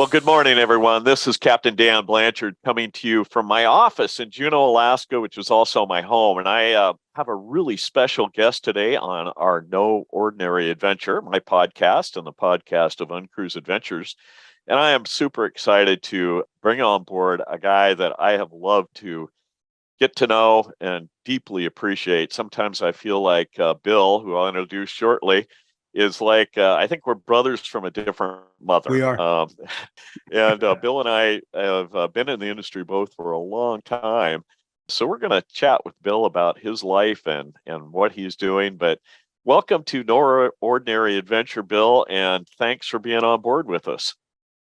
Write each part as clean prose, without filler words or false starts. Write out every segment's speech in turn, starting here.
Well, good morning, everyone. This is Captain Dan Blanchard coming to you from my office in Juneau, Alaska, which is also my home. And I have a really special guest today on our No Ordinary Adventure, my podcast and the podcast of UnCruise Adventures. And I am super excited to bring on board a guy that I have loved to get to know and deeply appreciate. Sometimes I feel like Bill, who I'll introduce shortly, is like I think we're brothers from a different mother. We are. And Bill and I have been in the industry both for a long time. So we're going to chat with Bill about his life and what he's doing. But welcome to No Ordinary Adventure, Bill, and thanks for being on board with us.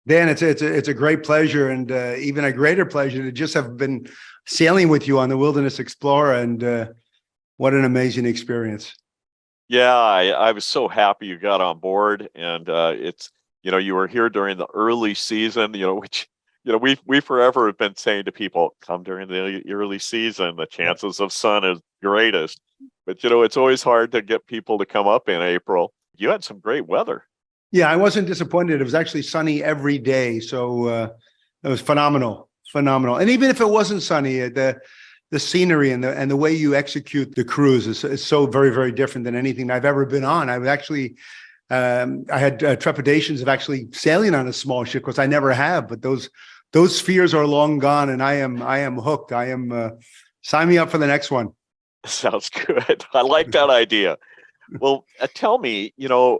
Dan, it's a great pleasure, and even a greater pleasure to just have been sailing with you on the Wilderness Explorer, and what an amazing experience. Yeah, I was so happy you got on board, and it's, you were here during the early season, which, we forever have been saying to people, come during the early season, the chances of sun is greatest. But, it's always hard to get people to come up in April. You had some great weather. Yeah, I wasn't disappointed. It was actually sunny every day, so it was phenomenal. And even if it wasn't sunny, the scenery and the way you execute the cruise is so very, very different than anything I've ever been on. I was actually, I had trepidations of actually sailing on a small ship because I never have, but those fears are long gone, and I am hooked. Sign me up for the next one. Sounds good. I like that idea. Well, tell me,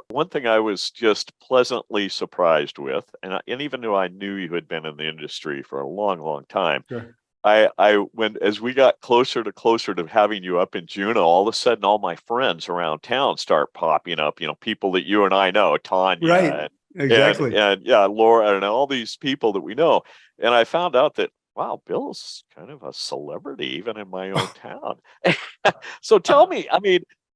one thing I was just pleasantly surprised with, and even though I knew you had been in the industry for a long, long time, Sure. As we got closer to having you up in Juneau, all of a sudden, all my friends around town start popping up. people that you and I know, Tanya, Right, exactly, and yeah, Laura, and all these people that we know. And I found out that, wow, Bill's kind of a celebrity even in my own town. So tell me,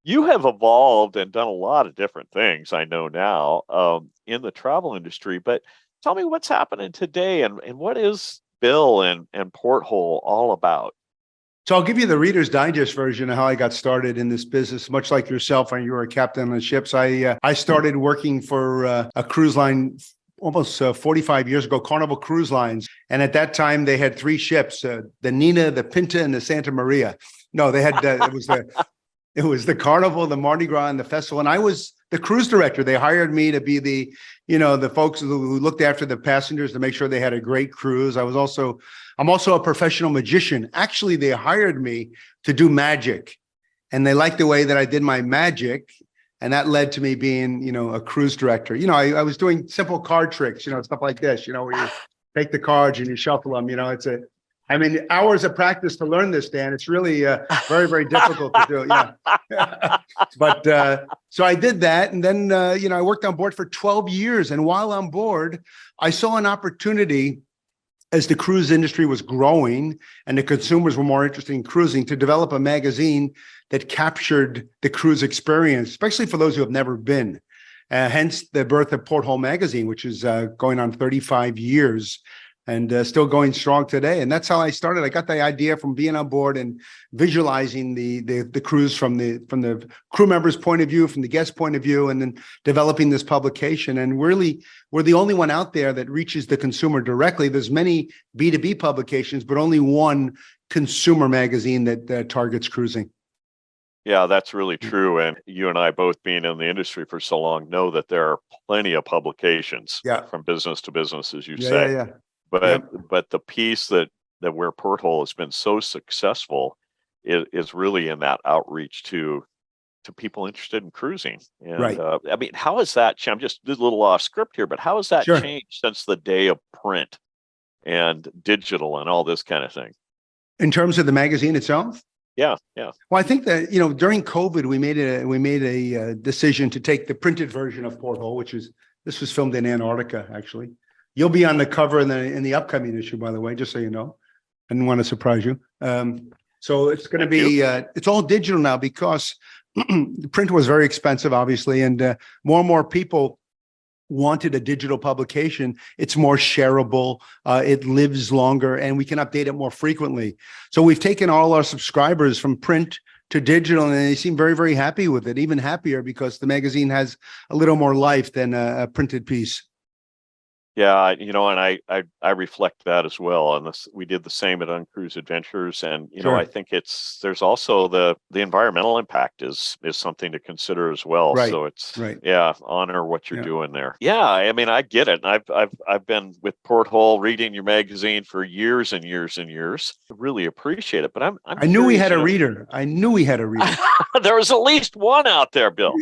you have evolved and done a lot of different things, I know now, in the travel industry. But tell me what's happening today, and what is Bill and Porthole all about? So I'll give you the Reader's Digest version of how I got started in this business. Much like yourself, when you were a captain on the ships, I started working for a cruise line almost 45 years ago, Carnival Cruise Lines. And at that time, they had three ships, the Nina, the Pinta, and the Santa Maria. No, they had it was the Carnival, the Mardi Gras, and the festival. And I was the cruise director. They hired me to be the folks who looked after the passengers to make sure they had a great cruise. I'm also a professional magician. Actually, they hired me to do magic, and they liked the way that I did my magic. And that led to me being, a cruise director. I was doing simple card tricks, stuff like this, where you take the cards and you shuffle them. Hours of practice to learn this, Dan. It's really very, very difficult to do. Yeah. But so I did that. And then, I worked on board for 12 years. And while on board, I saw an opportunity, as the cruise industry was growing and the consumers were more interested in cruising, to develop a magazine that captured the cruise experience, especially for those who have never been. Hence the birth of Porthole magazine, which is going on 35 years. And still going strong today. And that's how I started. I got the idea from being on board and visualizing the cruise from the crew members' point of view, from the guest point of view, and then developing this publication. And really, we're the only one out there that reaches the consumer directly. There's many B2B publications, but only one consumer magazine that targets cruising. Yeah, that's really true. And you and I, both being in the industry for so long, know that there are plenty of publications from business to business, as you say. Yeah. But the piece that where Porthole has been so successful is really in that outreach to people interested in cruising. And right. How has that changed? I'm just a little off script here, but how has that changed since the day of print and digital and all this kind of thing? In terms of the magazine itself? Yeah. Well, I think that, during COVID, we made a decision to take the printed version of Porthole, this was filmed in Antarctica, actually. You'll be on the cover in the upcoming issue, by the way, just so you know. I didn't want to surprise you. So it's going to be, it's all digital now because the print was very expensive, obviously, and more and more people wanted a digital publication. It's more shareable, it lives longer, and we can update it more frequently. So we've taken all our subscribers from print to digital, and they seem very, very happy with it, even happier because the magazine has a little more life than a printed piece. Yeah, and I reflect that as well. And we did the same at UnCruise Adventures, and I Sure. think there's also the environmental impact is something to consider as well. Right. So it's Right. yeah, honor what you're Yeah. doing there. Yeah, I mean, I get it. I've been with Porthole reading your magazine for years and years and years. I really appreciate it, but I'm I knew we curious. had a reader. I knew we had a reader. There was at least one out there, Bill.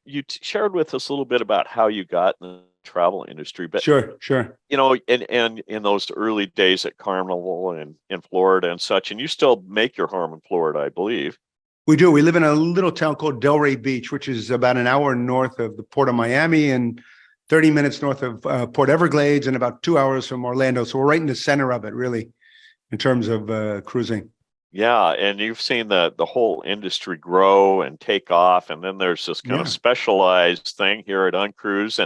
You shared with us a little bit about how you got in the travel industry, but Sure. Sure. and in those early days at Carnival and in Florida and such, and you still make your home in Florida, I believe. We do. We live in a little town called Delray Beach, which is about an hour north of the port of Miami and 30 minutes north of Port Everglades and about 2 hours from Orlando. So we're right in the center of it, really, in terms of cruising. Yeah, and you've seen the whole industry grow and take off, and then there's this kind of Yeah. specialized thing here at UnCruise,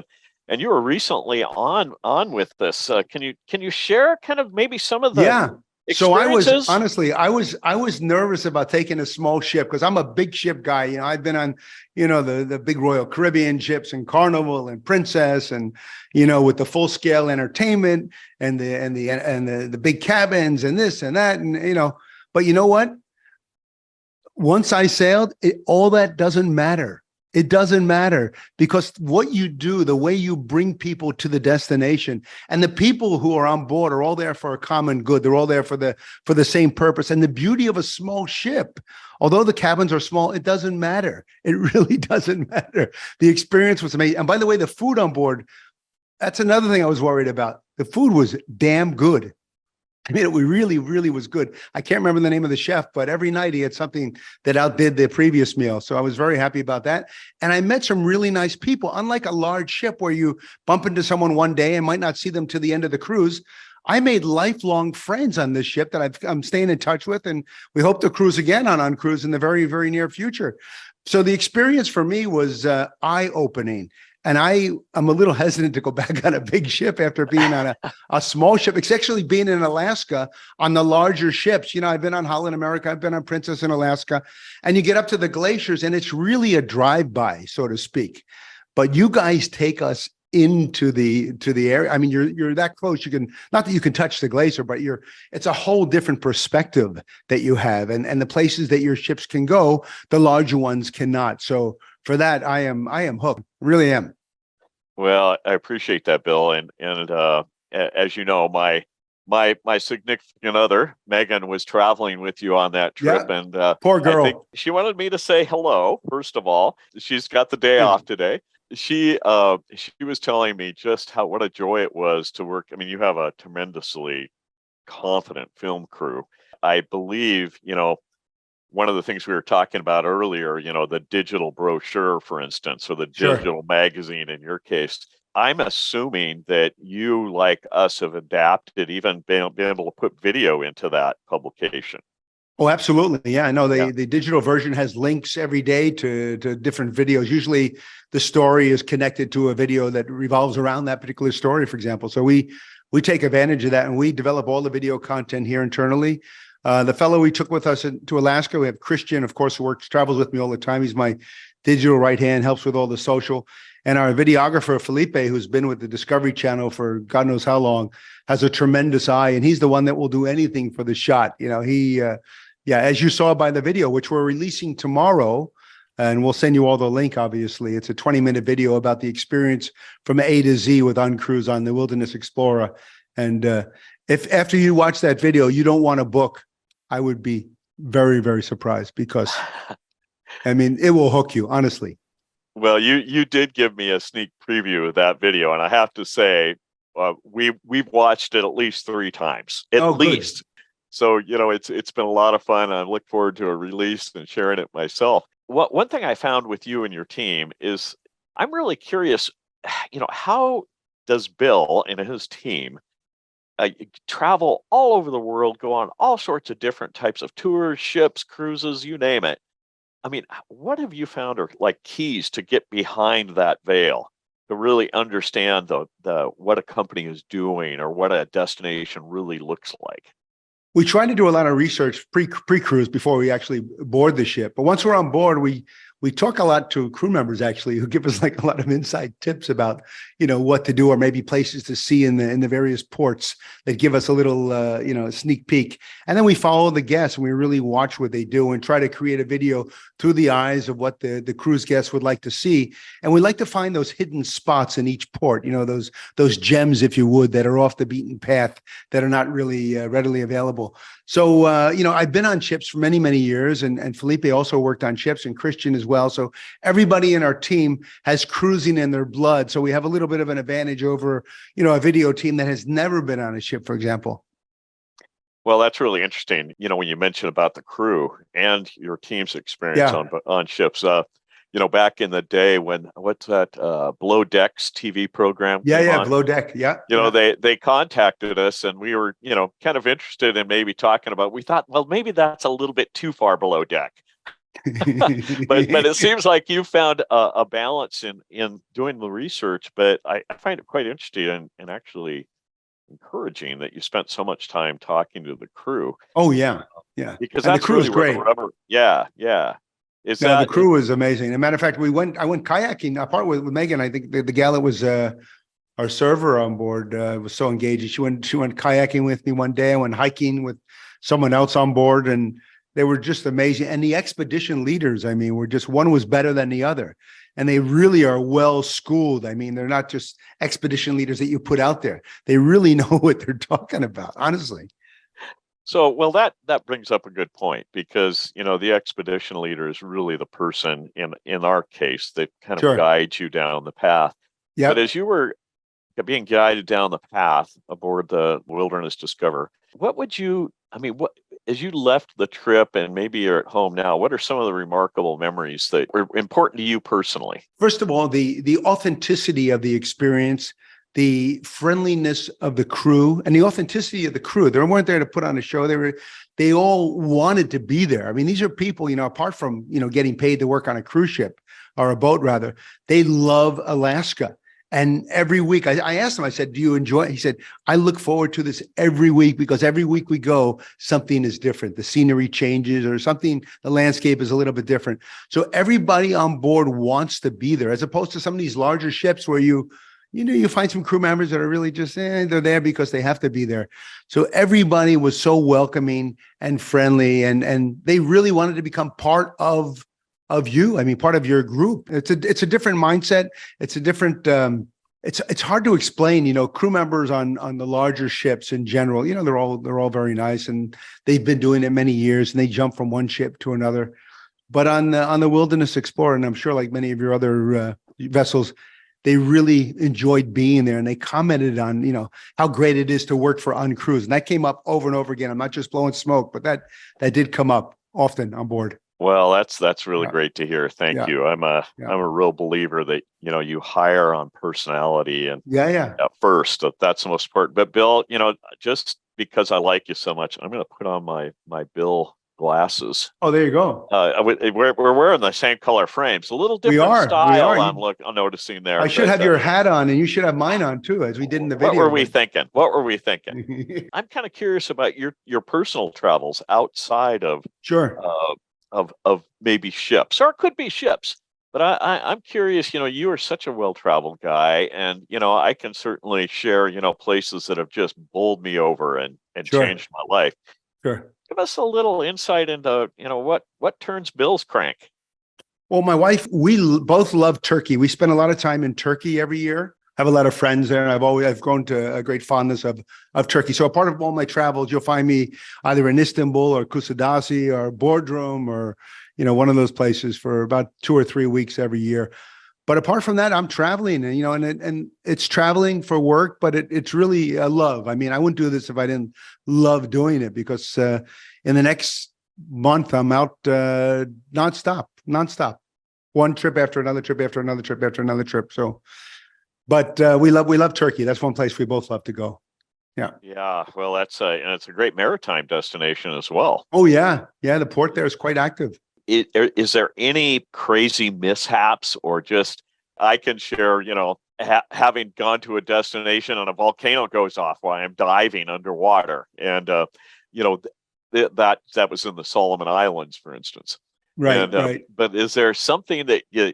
and you were recently on with this. Can you share kind of maybe some of the Yeah. So experiences? I was nervous about taking a small ship because I'm a big ship guy. I've been on, the big Royal Caribbean ships and Carnival and Princess and, with the full scale entertainment and the big cabins and this and that. And, but you know what? Once I sailed, all that doesn't matter. It doesn't matter because what you do, the way you bring people to the destination, and the people who are on board are all there for a common good. They're all there for the same purpose. And the beauty of a small ship, although the cabins are small, it doesn't matter. It really doesn't matter. The experience was amazing. And by the way, the food on board, that's another thing I was worried about. The food was damn good. I mean, it really, really was good. I can't remember the name of the chef, but every night he had something that outdid the previous meal. So I was very happy about that. And I met some really nice people. Unlike a large ship where you bump into someone one day and might not see them to the end of the cruise, I made lifelong friends on this ship that I'm staying in touch with. And we hope to cruise again on UnCruise in the very, very near future. So the experience for me was eye-opening. And I'm a little hesitant to go back on a big ship after being on a small ship. It's actually being in Alaska on the larger ships. I've been on Holland America. I've been on Princess in Alaska. And you get up to the glaciers and it's really a drive-by, so to speak. But you guys take us into the area. I mean, you're that close. You can, not that you can touch the glacier, but it's a whole different perspective that you have. And the places that your ships can go, the larger ones cannot. So for that, I am hooked. Really am. Well, I appreciate that, Bill. And as you know, my significant other, Megan, was traveling with you on that trip. Yeah. And Poor girl. I think she wanted me to say hello, first of all. She's got the day off today. She was telling me just what a joy it was to work. I mean, you have a tremendously confident film crew. I believe, one of the things we were talking about earlier, the digital brochure, for instance, or the digital magazine in your case, I'm assuming that you, like us, have adapted, even been able to put video into that publication. Oh, absolutely. Yeah, I know the digital version has links every day to different videos. Usually the story is connected to a video that revolves around that particular story, for example. So we take advantage of that and we develop all the video content here internally. The fellow we took with us to Alaska, we have Christian, of course, who travels with me all the time. He's my digital right hand, helps with all the social. And our videographer, Felipe, who's been with the Discovery Channel for God knows how long, has a tremendous eye. And he's the one that will do anything for the shot. As you saw by the video, which we're releasing tomorrow, and we'll send you all the link, obviously. It's a 20-minute video about the experience from A to Z with UnCruise on the Wilderness Explorer. And if after you watch that video, you don't want to book, I would be very, very surprised because, I mean, it will hook you, honestly. Well, you did give me a sneak preview of that video, and I have to say, we've watched it at least 3 times, at least. Good. So it's been a lot of fun. I look forward to a release and sharing it myself. One thing I found with you and your team is I'm really curious. How does Bill and his team travel all over the world, go on all sorts of different types of tours, ships, cruises, you name it? I mean, what have you found are like keys to get behind that veil to really understand the what a company is doing or what a destination really looks like? We try to do a lot of research pre-cruise before we actually board the ship. But once we're on board, we we talk a lot to crew members actually who give us like a lot of inside tips about, what to do or maybe places to see in the various ports that give us a little, sneak peek. And then we follow the guests and we really watch what they do and try to create a video through the eyes of what the cruise guests would like to see. And we like to find those hidden spots in each port, those gems, if you would, that are off the beaten path that are not really readily available. So, I've been on ships for many, many years, and Felipe also worked on ships, and Christian as well. So everybody in our team has cruising in their blood. So we have a little bit of an advantage over, a video team that has never been on a ship, for example. Well, that's really interesting. When you mention about the crew and your team's experience on ships, back in the day when what's that Below Decks TV program? Yeah, Below Deck. Yeah. They contacted us and we were, kind of interested in maybe talking about, we thought, well, maybe that's a little bit too far below deck. but it seems like you found a balance in doing the research, but I find it quite interesting and actually encouraging that you spent so much time talking to the crew. Oh yeah. Because that's the crew really is great. Yeah. The crew is amazing. As a matter of fact, I went kayaking apart with Megan. I think the gal that was our server on board was so engaged. She went kayaking with me one day. I went hiking with someone else on board, and they were just amazing. And the expedition leaders, were just, one was better than the other. And they really are well schooled. They're not just expedition leaders that you put out there. They really know what they're talking about, honestly. So, well, that brings up a good point because, the expedition leader is really the person in our case that kind of guides you down the path. Yeah. But as you were being guided down the path aboard the Wilderness Discoverer, as you left the trip and maybe you're at home now, what are some of the remarkable memories that were important to you personally? First of all, the authenticity of the experience, the friendliness of the crew, and the authenticity of the crew. They weren't there to put on a show. They all wanted to be there. These are people, apart from, getting paid to work on a cruise ship or a boat rather, they love Alaska. And every week I asked him, I said, do you enjoy it? He said, I look forward to this every week because every week we go, something is different. The scenery changes or something, the landscape is a little bit different. So everybody on board wants to be there, as opposed to some of these larger ships where you find some crew members that are really just, they're there because they have to be there. So everybody was so welcoming and friendly, and they really wanted to become part of you. Part of your group. It's a different mindset. It's a different, it's hard to explain, crew members on the larger ships in general, they're all very nice and they've been doing it many years and they jump from one ship to another. But on the Wilderness Explorer, and I'm sure like many of your other vessels, they really enjoyed being there and they commented on, how great it is to work for UnCruise. And that came up over and over again. I'm not just blowing smoke, but that did come up often on board. Well, that's really great to hear. Thank you. I'm a real believer that, you hire on personality and at first, that's the most important. But Bill, just because I like you so much, I'm going to put on my Bill glasses. Oh, there you go. We're wearing the same color frames, a little different style. I'm noticing there. I should have your hat on, and you should have mine on too, as we did in the video. What were we thinking? I'm kind of curious about your personal travels outside of of maybe ships, or it could be ships. But I'm curious. You are such a well-traveled guy, and I can certainly share places that have just bowled me over and changed my life. Sure. Give us a little insight into, what turns Bill's crank. Well, my wife, we both love Turkey. We spend a lot of time in Turkey every year. I have a lot of friends there, and I've grown to a great fondness of Turkey. So a part of all my travels, you'll find me either in Istanbul or Kusadasi or Bodrum or, one of those places for about 2 or 3 weeks every year. But apart from that, I'm traveling, and it's traveling for work, but it's really a love. I wouldn't do this if I didn't love doing it, because in the next month, I'm out nonstop. One trip after another trip after another trip after another trip. So, but we love Turkey. That's one place we both love to go. Yeah. Yeah. Well, it's a great maritime destination as well. Oh yeah. Yeah. The port there is quite active. Is there any crazy mishaps, or just, I can share, having gone to a destination and a volcano goes off while I'm diving underwater, and that was in the Solomon Islands, for instance. Right, And right. but is there something that you,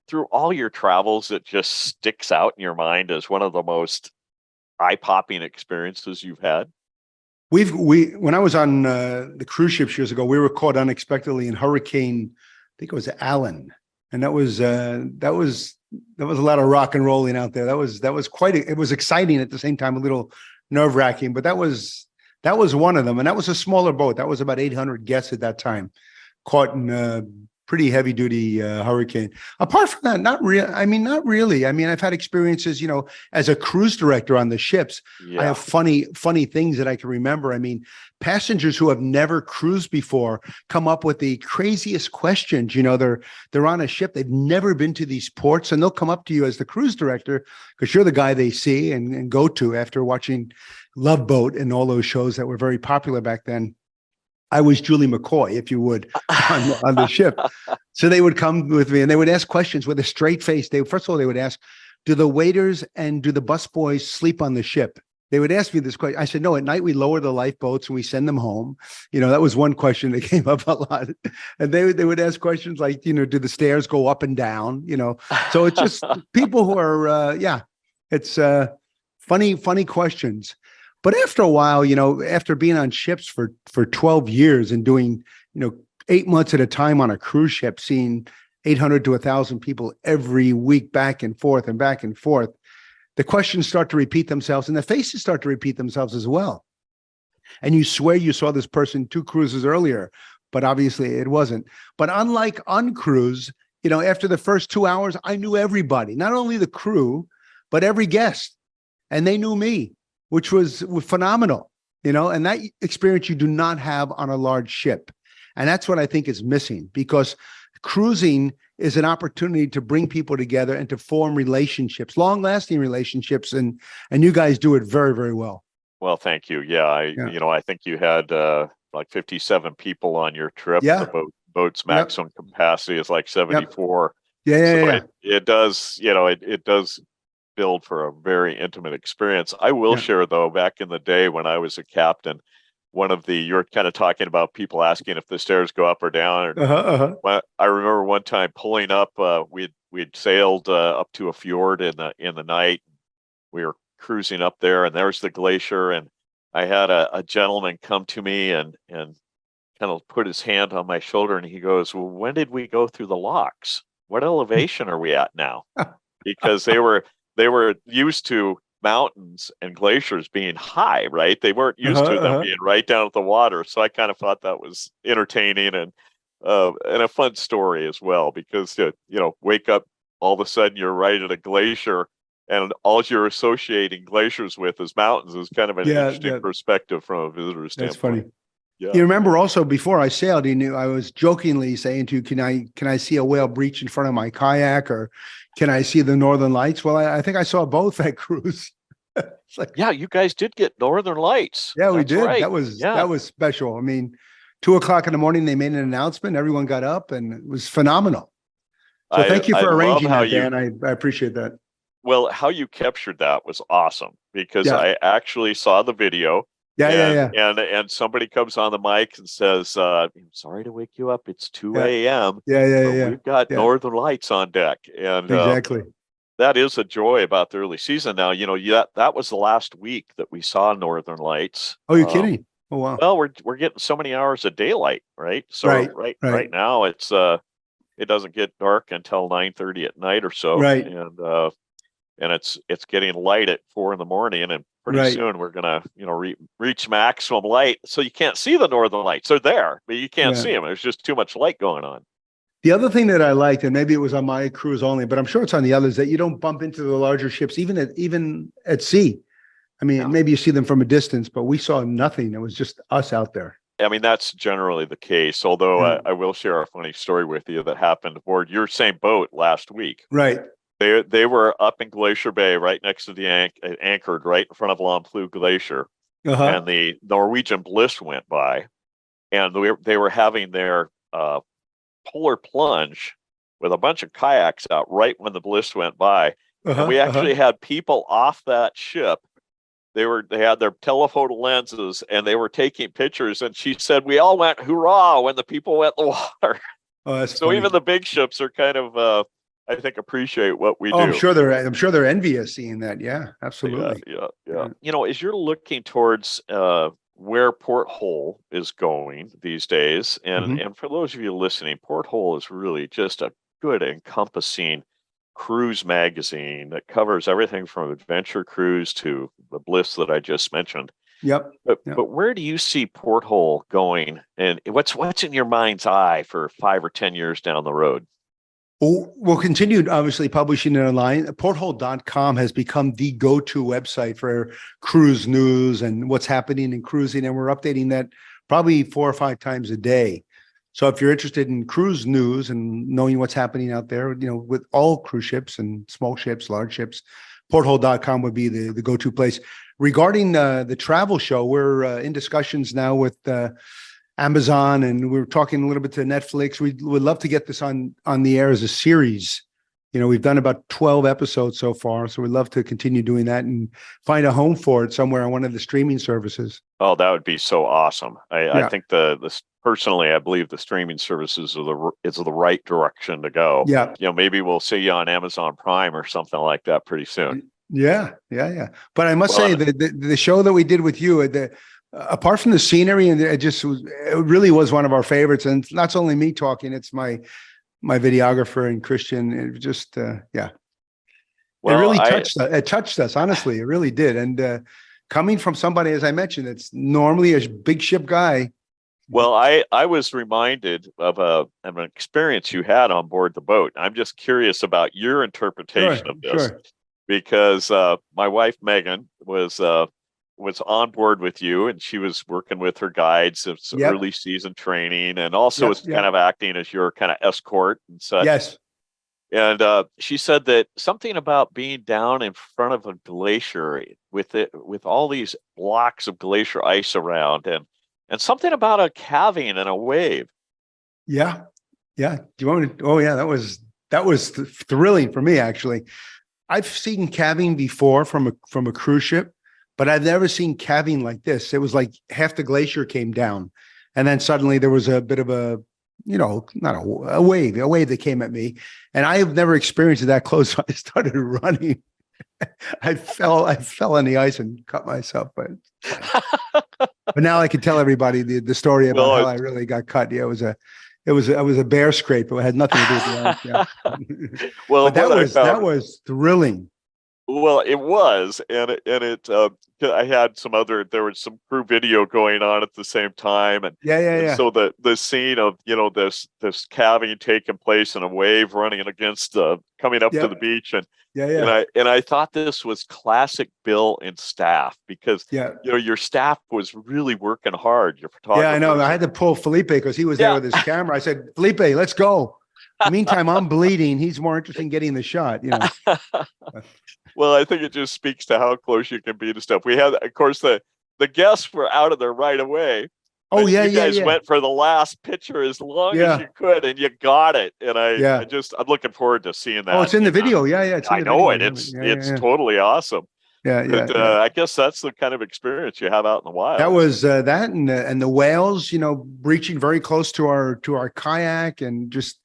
through all your travels, that just sticks out in your mind as one of the most eye-popping experiences you've had? When I was on the cruise ships years ago, we were caught unexpectedly in Hurricane, I think it was Allen, and that was a lot of rock and rolling out there. That was it was exciting at the same time, a little nerve wracking, but that was one of them, and that was a smaller boat. That was about 800 guests at that time, caught in a pretty heavy duty hurricane. Apart from that, not real. I mean, not really. I mean, I've had experiences, as a cruise director on the ships. I Yeah. have funny things that I can remember. I mean, passengers who have never cruised before come up with the craziest questions. They're on a ship, they've never been to these ports, and they'll come up to you as the cruise director because you're the guy they see and go to after watching Love Boat and all those shows that were very popular back then. I was Julie McCoy, if you would, on the ship. So they would come with me and they would ask questions with a straight face. First of all, they would ask, do the waiters and do the busboys sleep on the ship? They would ask me this question. I said, no, at night we lower the lifeboats and we send them home. That was one question that came up a lot. And they would ask questions like, do the stairs go up and down? So it's just people who are, it's funny questions. But after a while, after being on ships for 12 years and doing, 8 months at a time on a cruise ship, seeing 800 to 1,000 people every week back and forth, the questions start to repeat themselves and the faces start to repeat themselves as well. And you swear you saw this person 2 cruises earlier, but obviously it wasn't. But unlike UnCruise, after the first 2 hours, I knew everybody, not only the crew, but every guest. And they knew me, which was phenomenal, and that experience you do not have on a large ship. And that's what I think is missing, because cruising is an opportunity to bring people together and to form relationships, long-lasting relationships, and you guys do it very, very well. Well, thank you. Yeah, I think you had like 57 people on your trip. Yeah. The boat's Yep. maximum capacity is like 74. Yeah. Yeah. So Yeah. it does, it does build for a very intimate experience. I will Yeah. share though, back in the day when I was a captain, you're kind of talking about people asking if the stairs go up or down. I remember one time pulling up, we'd sailed up to a fjord in the night. We were cruising up there, and there's the glacier. And I had a gentleman come to me and kind of put his hand on my shoulder, and he goes, "Well, when did we go through the locks? What elevation are we at now?" Because they were used to mountains and glaciers being high, right? They weren't used to them being right down at the water. So I kind of thought that was entertaining and a fun story as well, because wake up, all of a sudden you're right at a glacier, and all you're associating glaciers with is mountains is kind of an interesting perspective from a visitor standpoint. That's funny. Yeah. You remember also before I sailed, I was jokingly saying to you, can I see a whale breach in front of my kayak, or can I see the Northern Lights? Well, I think I saw both at cruise. Yeah, you guys did get Northern Lights. Yeah, we That's did. right. That was special. I mean, 2:00 in the morning, they made an announcement. Everyone got up, and it was phenomenal. So thank you for arranging that, Dan. I appreciate that. Well, how you captured that was awesome, because Yeah. I actually saw the video. Yeah. And somebody comes on the mic and says, "I'm sorry to wake you up. It's 2 Yeah. a.m. Yeah. We've got Yeah. Northern Lights on deck." And Exactly. that is a joy about the early season. Now, that was the last week that we saw Northern Lights. Oh, you're kidding? Oh, wow. Well, we're getting so many hours of daylight, right? So right now it doesn't get dark until 9:30 at night or so. Right. And it's getting light at 4 in the morning, and pretty soon we're gonna reach maximum light, so you can't see the Northern Lights. They're there, but you can't see them. There's just too much light going on. The other thing that I liked, and maybe it was on my cruise only, but I'm sure it's on the others, that you don't bump into the larger ships, even at sea. I mean, maybe you see them from a distance, but we saw nothing. It was just us out there. I mean, that's generally the case. Although I will share a funny story with you that happened aboard your same boat last week. Right. They were up in Glacier Bay, right next to the anchored right in front of L'Amplou Glacier, and the Norwegian Bliss went by, and they were having their polar plunge with a bunch of kayaks out right when the Bliss went by, and we actually had people off that ship. They had their telephoto lenses and they were taking pictures, and she said we all went hurrah when the people went in the water. Oh, that's So even funny. the big ships are kind of, I think, appreciate what we Oh, do. I'm sure they're envious seeing that. Yeah, Yeah, absolutely. yeah, yeah. Yeah. As you're looking towards where Porthole is going these days, and Mhm. and for those of you listening, Porthole is really just a good encompassing cruise magazine that covers everything from adventure cruise to the bliss that I just mentioned. Yep. But Yep. but where do you see Porthole going, and what's in your mind's eye for 5 or 10 years down the road? Well, we'll continue obviously publishing it online. Porthole.com has become the go-to website for cruise news and what's happening in cruising. And we're updating that probably 4 or 5 times a day. So if you're interested in cruise news and knowing what's happening out there, with all cruise ships and small ships, large ships, porthole.com would be the go-to place. Regarding the travel show, we're in discussions now with Amazon, and we're talking a little bit to Netflix. We would love to get this on the air as a series. We've done about 12 episodes so far, so we'd love to continue doing that and find a home for it somewhere on one of the streaming services. Oh, that would be so awesome. I Yeah, think personally, I believe the streaming services is the right direction to go. yeah, Maybe we'll see you on Amazon Prime or something like that pretty soon. yeah. But I must say Well, the show that we did with you, apart from the scenery, and it really was one of our favorites. And it's not only me talking; it's my videographer and Christian. It just yeah. It well, really touched us, honestly. It really did. And coming from somebody, as I mentioned, it's normally a big ship guy. I was reminded of an experience you had on board the boat. I'm just curious about your interpretation Sure, of this sure. because my wife Megan was on board with you, and she was working with her guides of some Yep, early season training, and also yep, was kind yep. of acting as your kind of escort and such. Yes. And she said that something about being down in front of a glacier with all these blocks of glacier ice around, and something about a calving and a wave. Yeah. Yeah. Do you want me to? Oh, yeah. That was thrilling for me, actually. I've seen calving before from a cruise ship, but I've never seen calving like this. It was like half the glacier came down, and then suddenly there was a bit of not a wave that came at me, and I have never experienced it that close. So I started running. I fell on the ice and cut myself, but it's fine. But now I can tell everybody the story about Well, how I really got cut. Yeah, it was a bear scrape. It had nothing to do with the ice. Yeah. well, But that what I was found that was thrilling. Well, it was, and I had there was some crew video going on at the same time, Yeah, yeah, and yeah. so the scene of this calving taking place and a wave running against coming up to the Yep. beach, and Yeah, and yeah. I thought this was classic Bill and staff because Yeah. your staff was really working hard, your Yeah, I know. photographers, I and had to pull Felipe because he was there yeah. with his camera. I said, Felipe, let's go. Meantime, I'm bleeding. He's more interested in getting the shot. Well, I think it just speaks to how close you can be to stuff. We had, of course, the guests were out of there right away, Oh, but yeah, you yeah, guys yeah. went for the last picture as long as Yeah. you could, and you got it. And Yeah. I'm looking forward to seeing Oh, that. it's in the video. Yeah, yeah. It's in I the know video. it. Yeah, yeah, It's yeah. totally awesome. Yeah, yeah, But yeah. I guess that's the kind of experience you have out in the That wild. was that, and the whales, breaching very close to our kayak, and just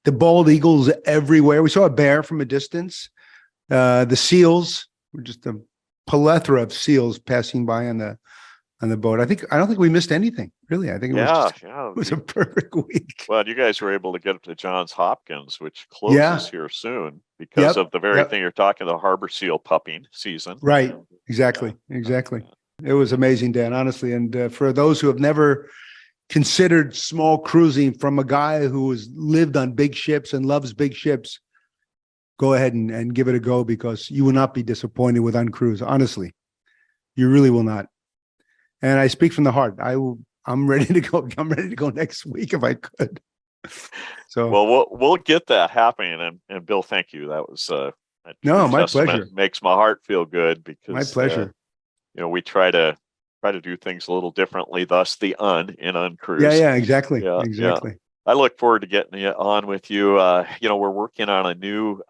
the bald eagles everywhere. We saw a bear from a distance. The seals were just a plethora of seals passing by on the boat. I don't think we missed anything really. I think Yeah, it was a perfect week. well, you guys were able to get up to Johns Hopkins, which closes Yeah. here soon because Yep. of the very thing Yep. you're talking, the harbor seal pupping season. Right. Yeah. Exactly. Exactly. It was amazing, Dan, honestly. And for those who have never considered small cruising from a guy who has lived on big ships and loves big ships, go ahead and give it a go, because you will not be disappointed with UnCruise. Honestly, you really will not. And I speak from the heart. I'm ready to go. I'm ready to go next week if I could. So Well, we'll get that happening, and Bill, thank you. That was a true no, my testament. pleasure. Makes my heart feel good My because pleasure. we try to do things a little differently. Thus, the in Yeah, uncruise. yeah, exactly. Yeah, yeah. Exactly. I look forward to getting on with you. We're working on a new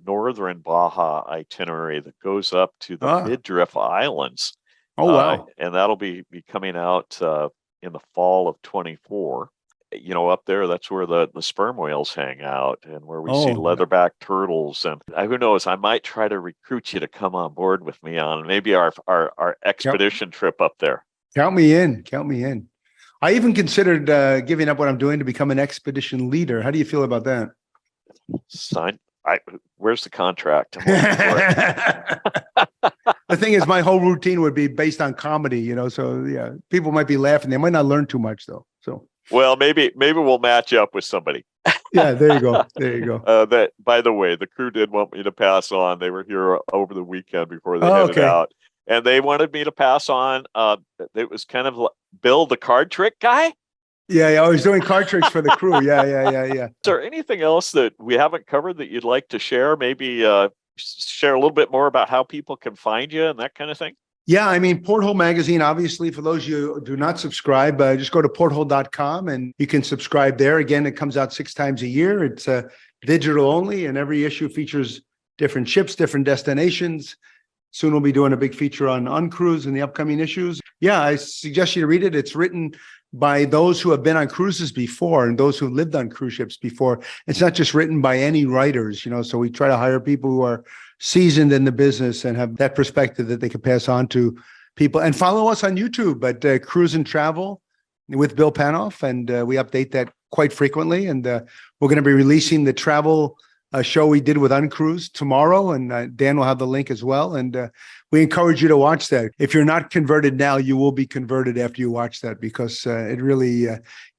northern Baja itinerary that goes up to the Ah, Midriff Islands, oh wow. and that'll be coming out in the fall of 24. up there, that's where the sperm whales hang out and where we see Oh, leatherback turtles. And who knows, I might try to recruit you to come on board with me on maybe our count, expedition trip up there. count me in. Count me in. I even considered giving up what I'm doing to become an expedition leader. How do you feel about that? Sign. Where's the contract? I'm looking for it. The thing is, my whole routine would be based on comedy, so yeah, people might be laughing. They might not learn too much though. So, Well, maybe we'll match you up with somebody. yeah, there you go. There you go. That, by the way, the crew did want me to pass on. They were here over the weekend before they Oh, headed okay. out, and they wanted me to pass on. It was kind of Bill, the card trick guy. Yeah, I was doing card tricks for the crew. Yeah. Is there anything else that we haven't covered that you'd like to share? Maybe share a little bit more about how people can find you and that kind of thing? Yeah, I mean, Porthole Magazine, obviously, for those of you who do not subscribe, just go to porthole.com and you can subscribe there. Again, it comes out 6 times a year. It's digital only, and every issue features different ships, different destinations. Soon we'll be doing a big feature on UnCruise in the upcoming issues. Yeah, I suggest you to read it. It's written by those who have been on cruises before and those who lived on cruise ships before. It's not just written by any writers, so we try to hire people who are seasoned in the business and have that perspective that they can pass on to people. And follow us on YouTube at Cruise and Travel with Bill Panoff. And we update that quite frequently. And we're going to be releasing the travel show we did with UnCruise tomorrow. And Dan will have the link as well. And we encourage you to watch that. If you're not converted now, you will be converted after you watch that, because it really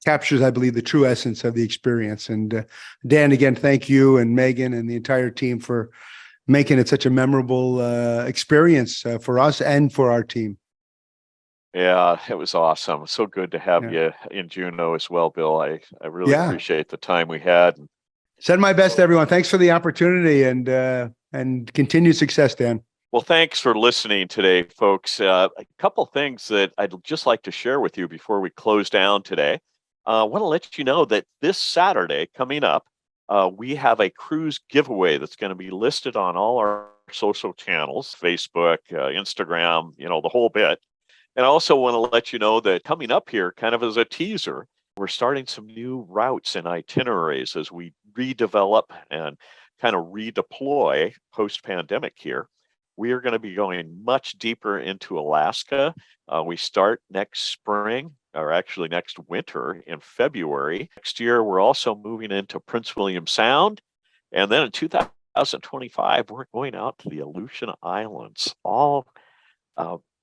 captures, I believe, the true essence of the experience. And Dan, again, thank you and Megan and the entire team for making it such a memorable experience for us and for our team. Yeah, it was awesome. So good to have you in Juneau as well, Bill. I really appreciate the time we had. Send my best to everyone. Thanks for the opportunity and continued success, Dan. Well, thanks for listening today, folks. A couple things that I'd just like to share with you before we close down today. I want to let you know that this Saturday coming up, we have a cruise giveaway that's going to be listed on all our social channels, Facebook, Instagram, the whole bit. And I also want to let you know that coming up here, kind of as a teaser, we're starting some new routes and itineraries as we redevelop and kind of redeploy post-pandemic here. We are going to be going much deeper into Alaska. We start next spring, or actually next winter in February. Next year, we're also moving into Prince William Sound. And then in 2025, we're going out to the Aleutian Islands, all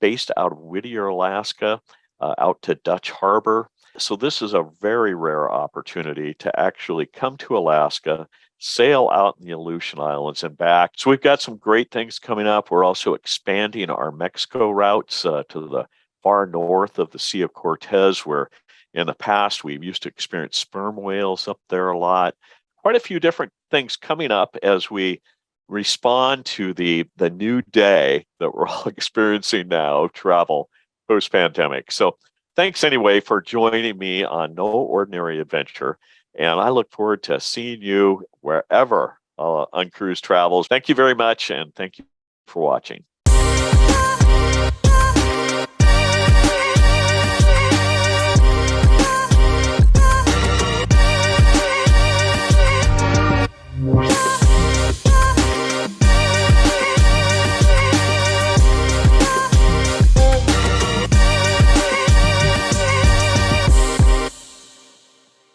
based out of Whittier, Alaska, out to Dutch Harbor. So this is a very rare opportunity to actually come to Alaska, sail out in the Aleutian Islands and back. So we've got some great things coming up. We're also expanding our Mexico routes to the far north of the Sea of Cortez, where in the past we've used to experience sperm whales up there a lot. Quite a few different things coming up as we respond to the new day that we're all experiencing now, travel post-pandemic. So thanks anyway for joining me on No Ordinary Adventure. And I look forward to seeing you wherever UnCruise travels. Thank you very much. And thank you for watching.